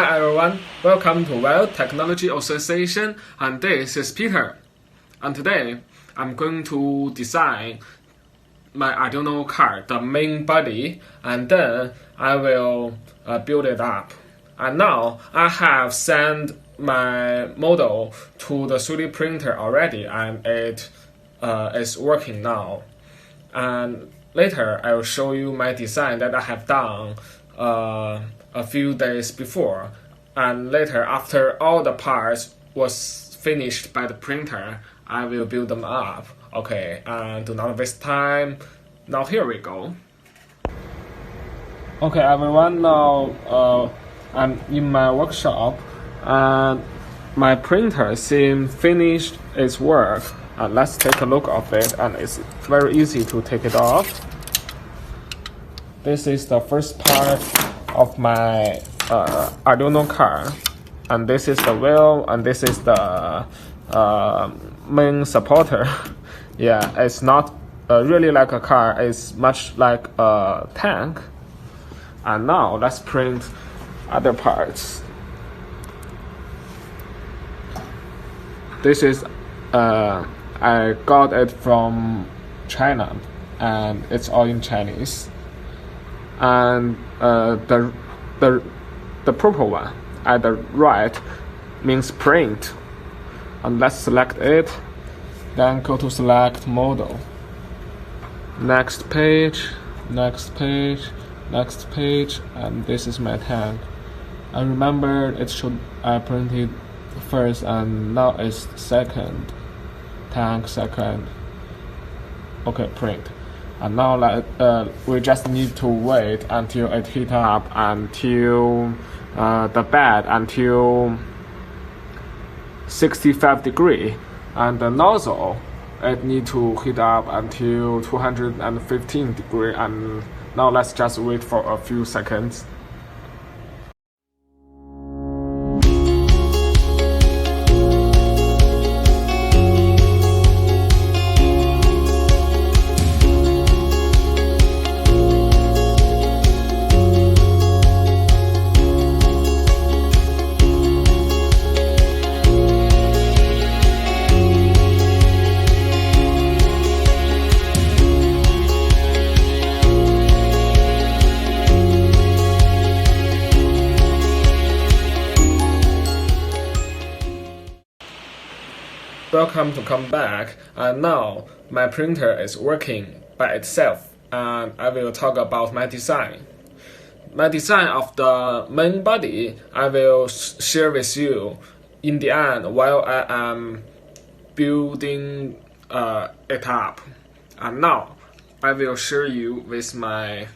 Hi everyone, welcome to WIZ Technology Association, and this is Peter. And today I'm going to design my Arduino card, the main body, and then I will build it up. And now I have sent my model to the 3D printer already, and it is working now. And later I will show you my design that I have done a few days before, and later after all the parts was finished by the printer, I will build them up. Okay, and do not waste time. Now here we go. Okay everyone, now I'm in my workshop and my printer seems finished its work. And let's take a look of it, and it's very easy to take it off. This is the first part of my Arduino card, and this is the wheel, and this is the main supporter. Yeah, it's not really like a car, it's much like a tank. And now let's print other parts. This is I got it from China, and it's all in Chinese. And the purple one at the right means print. And let's select it, then go to select model. Next page, next page, next page, and this is my tank. I remember it should I printed first, and now it's second. Tank second. Okay, print. And now we just need to wait until it heat up until the bed until 65 degrees, and the nozzle it need to heat up until 215 degrees. And now let's just wait for a few seconds. Welcome to come back, and now my printer is working by itself, and I will talk about my design. My design of the main body I will share with you in the end while I am building it up. And now I will share you with my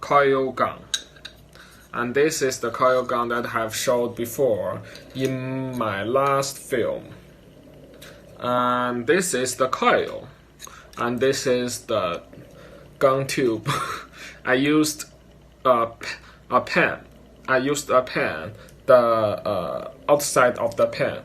coil gun. And this is the coil gun that I have showed before in my last film. And this is the coil, and this is the gun tube. I used a pen. I used a pen, the outside of the pen,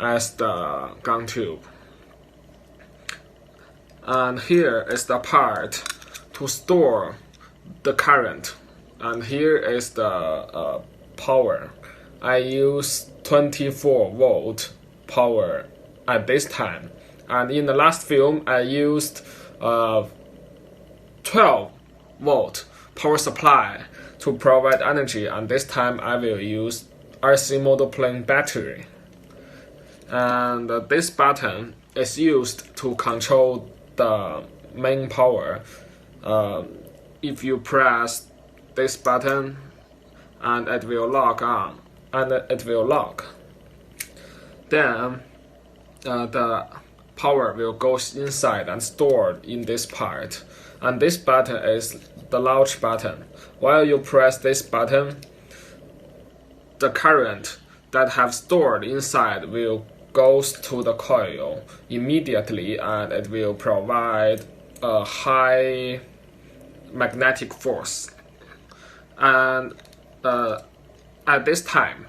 as the gun tube. And here is the part to store the current, and here is the power. I use 24-volt power at this time, and in the last film I used 12-volt power supply to provide energy, and this time I will use RC monoplane battery. And this button is used to control the main power. If you press this button, and it will lock on, and it will lock, then the power will go inside and stored in this part. And this button is the launch button. While you press this button, the current that have stored inside will go to the coil immediately, and it will provide a high magnetic force. And at this time,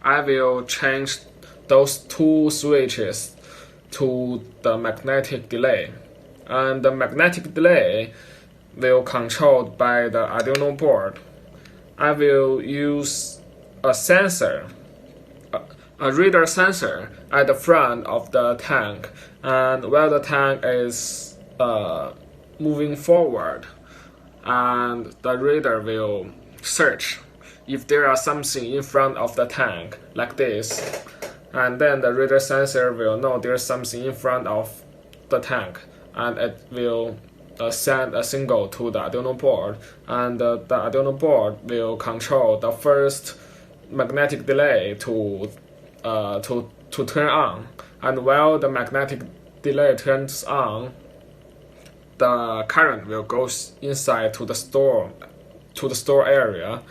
I will change those two switches to the magnetic delay, and the magnetic delay will controlled by the Arduino board. I will use a sensor, a radar sensor at the front of the tank, and while the tank is moving forward, and the radar will search if there are something in front of the tank like this, and then the radar sensor will know there's something in front of the tank, and it will send a signal to the Arduino board, and the Arduino board will control the first magnetic delay to turn on, and while the magnetic delay turns on, the current will go inside to the store area,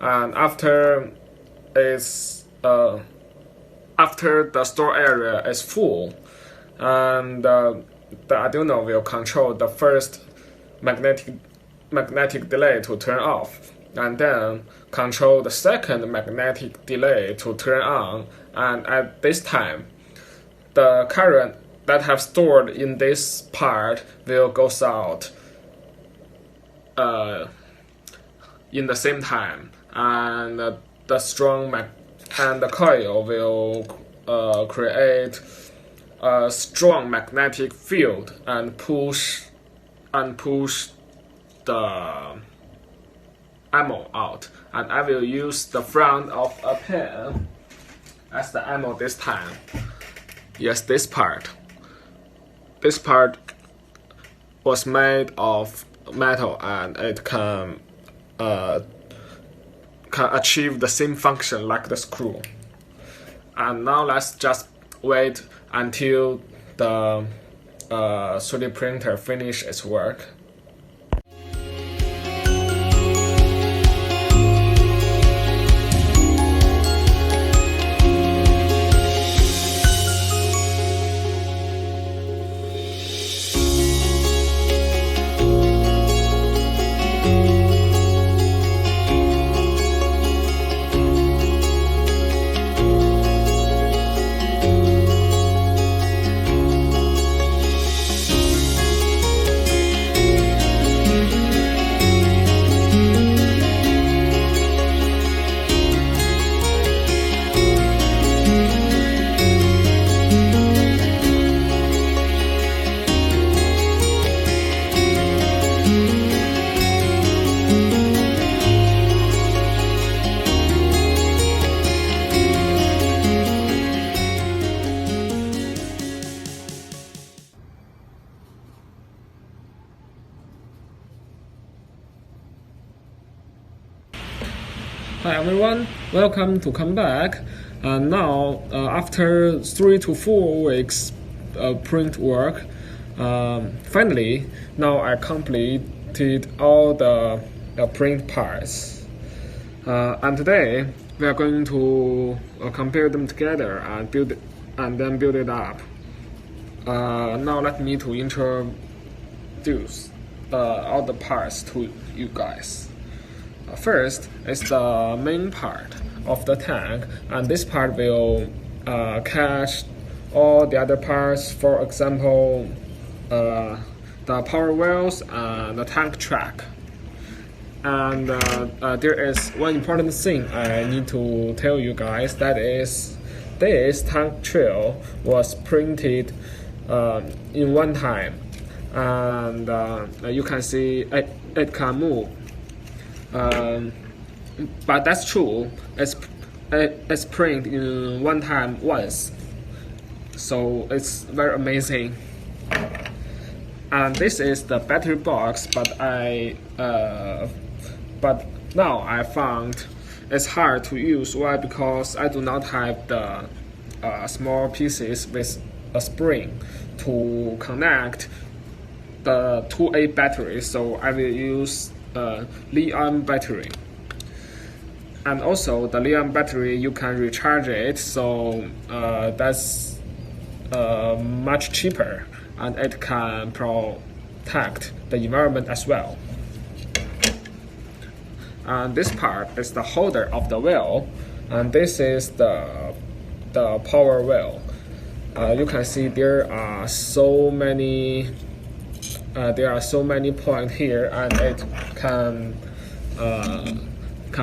and after the store area is full, and the Arduino will control the first magnetic delay to turn off, and then control the second magnetic delay to turn on, and at this time, the current that have stored in this part will goes out in the same time, and the strong and the coil will create a strong magnetic field and push the ammo out. And I will use the front of a pen as the ammo this time. Yes, this part. This part was made of metal, and it can achieve the same function like the screw. And now let's just wait until the 3D printer finish its work. Hi everyone, welcome to come back. Now, after 3 to 4 weeks print work, finally, now I completed all the print parts. And today, we are going to compare them together and then build it up. Now let me to introduce all the parts to you guys. First is the main part of the tank, and this part will catch all the other parts, for example, the power wheels and the tank track. And there is one important thing I need to tell you guys, that is this tank trail was printed in one time, and you can see it can move. But that's true. It's printed in one time once, so it's very amazing. And this is the battery box, but now I found it's hard to use. Why? Because I do not have the small pieces with a spring to connect the 2A battery, so I will use lithium battery. And also the lithium battery, you can recharge it, so that's much cheaper, and it can protect the environment as well. And this part is the holder of the wheel, and this is the power wheel. You can see there are so many points here, and it can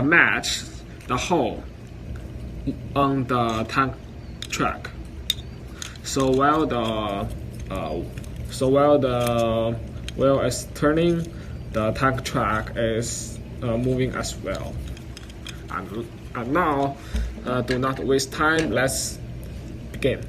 match the hole on the tank track. So while the wheel is turning, the tank track is moving as well. And now, do not waste time. Let's begin.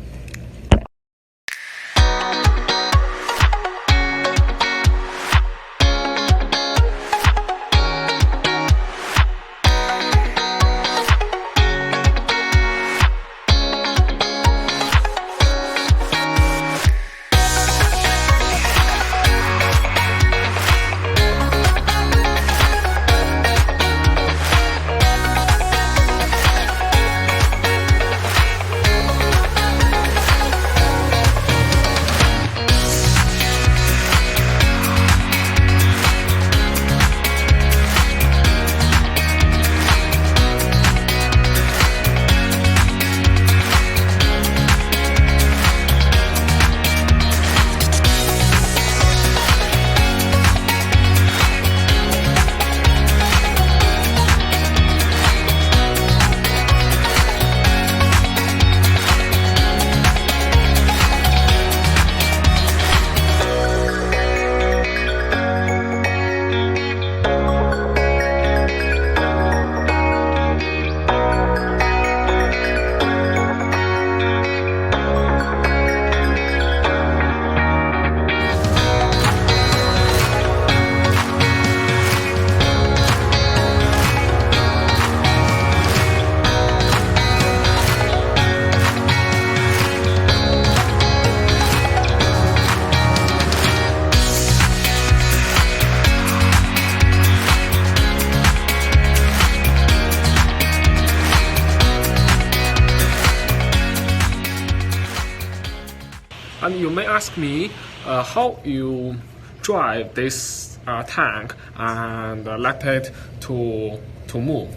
And you may ask me how you drive this tank and let it to move.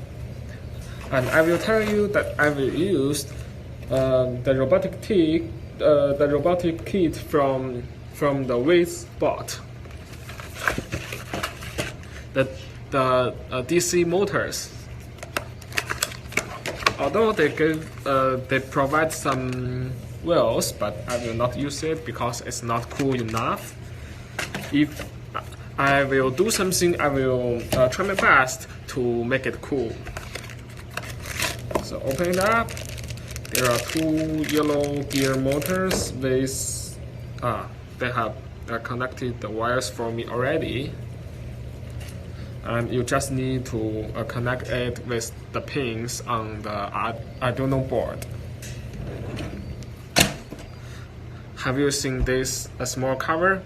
And I will tell you that I will use the robotic kit from the WIZ bot. The DC motors. Although they provide some wheels, but I will not use it because it's not cool enough. If I will do something, I will try my best to make it cool. So open it up. There are two yellow gear motors with they have connected the wires for me already, and you just need to connect it with the pins on the Arduino board. Have you seen this small cover?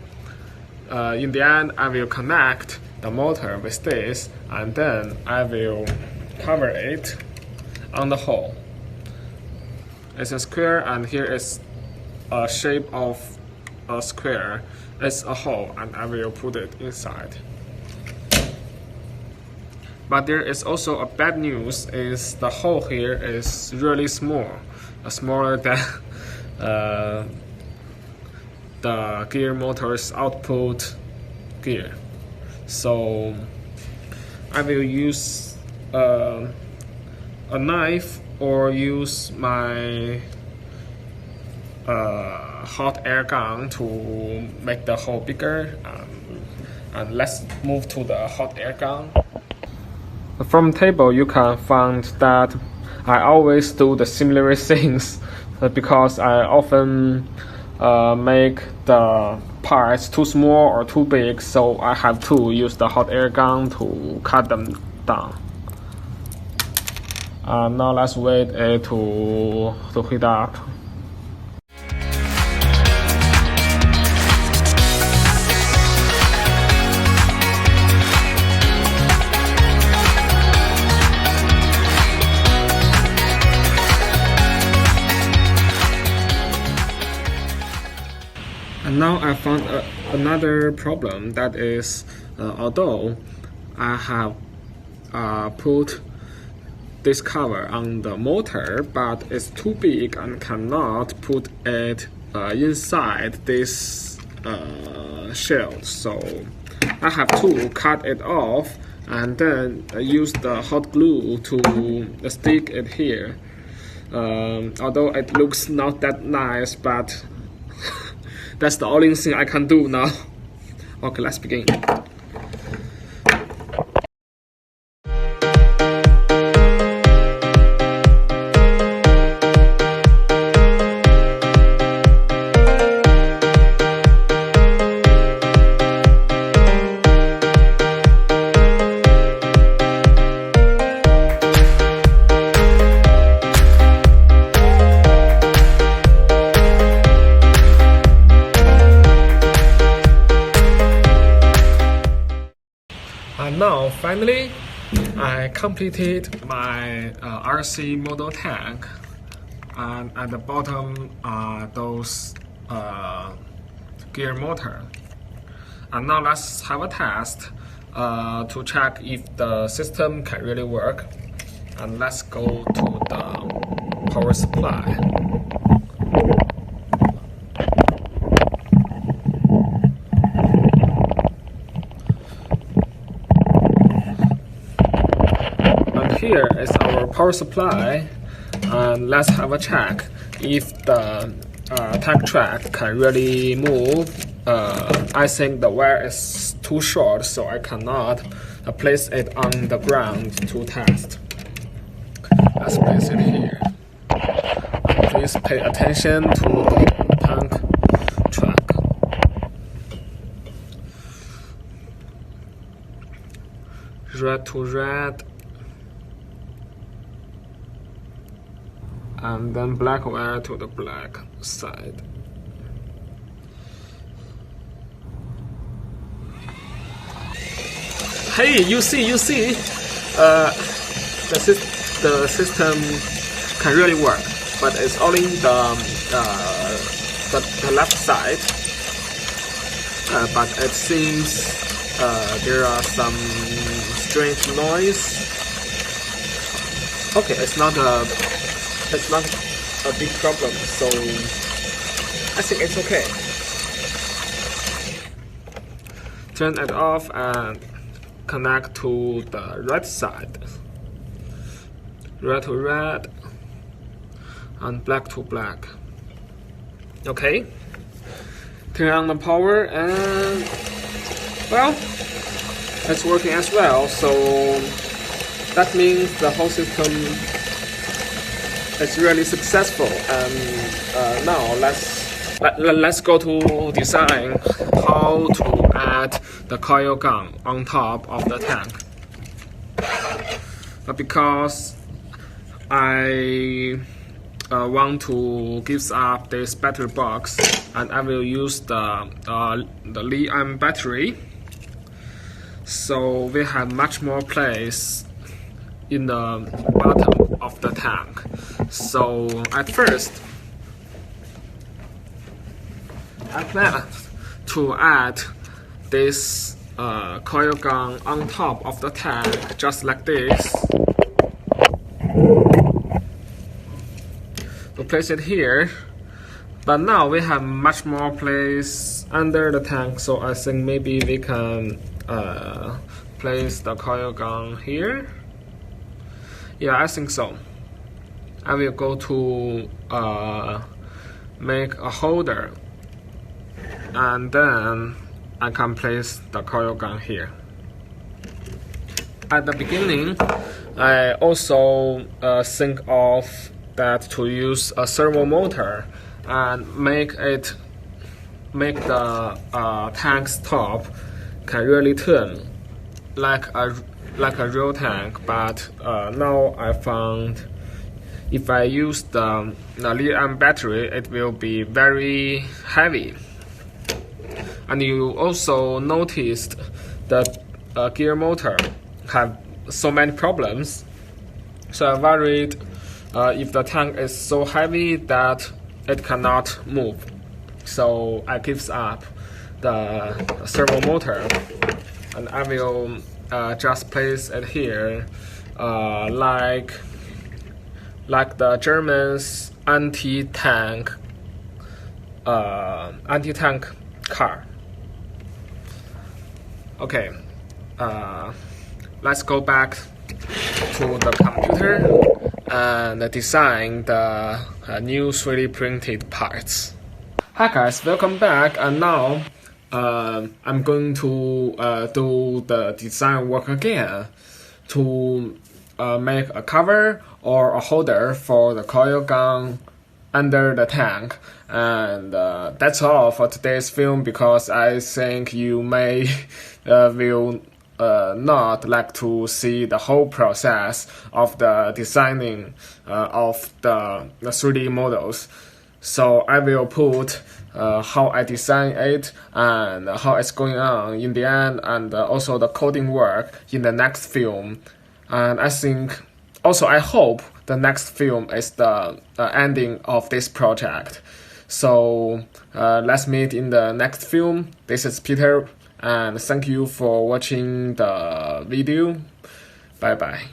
In the end, I will connect the motor with this, and then I will cover it on the hole. It's a square, and here is a shape of a square. It's a hole, and I will put it inside. But there is also a bad news, is the hole here is really small, smaller than the gear motor's output gear. So I will use a knife or use my hot air gun to make the hole bigger. And let's move to the hot air gun. From table you can find that I always do the similar things because I often make the parts too small or too big, so I have to use the hot air gun to cut them down. Now let's wait it to heat up. And now I found another problem, that is, although I have put this cover on the motor, but it's too big and cannot put it inside this shield. So I have to cut it off and then use the hot glue to stick it here. Although it looks not that nice, but that's the only thing I can do now. Okay, let's begin. And now, finally, I completed my RC model tank, and at the bottom are those gear motor. And now let's have a test to check if the system can really work. And let's go to the power supply. Here is our power supply, and let's have a check if the tank track can really move. I think the wire is too short, so I cannot place it on the ground to test. Let's place it here. Please pay attention to the tank track. Red to red. And then black wire to the black side. Hey, you see, the system can really work, but it's only the left side. But it seems there are some strange noise. Okay, it's not a big problem, so I think it's okay. Turn it off and connect to the right side. Red to red and black to black. Okay. Turn on the power and, well, it's working as well, so that means the whole system it's really successful. And now let's go to design how to add the coil gun on top of the tank. But because I want to give up this battery box, and I will use the lithium battery, so we have much more place in the bottom of the tank. So at first, I plan to add this coil gun on top of the tank, just like this. To place it here, but now we have much more place under the tank, so I think maybe we can place the coil gun here. Yeah, I think so. I will go to make a holder, and then I can place the coil gun here. At the beginning, I also think of that to use a servo motor and make the tank's top can really turn like a real tank. But now I found if I use the lithium battery, it will be very heavy. And you also noticed that gear motor have so many problems. So I'm worried if the tank is so heavy that it cannot move. So I gives up the servo motor, and I will just place it here, like the Germans anti-tank car. Okay, let's go back to the computer and design the new 3D printed parts. Hi guys, welcome back, and now I'm going to do the design work again to make a cover or a holder for the coil gun under the tank. And that's all for today's film, because I think you may will not like to see the whole process of the designing of the 3D models. So I will put how I design it and how it's going on in the end, and also the coding work in the next film. And I think, also I hope the next film is the ending of this project. So let's meet in the next film. This is Peter, and thank you for watching the video. Bye bye.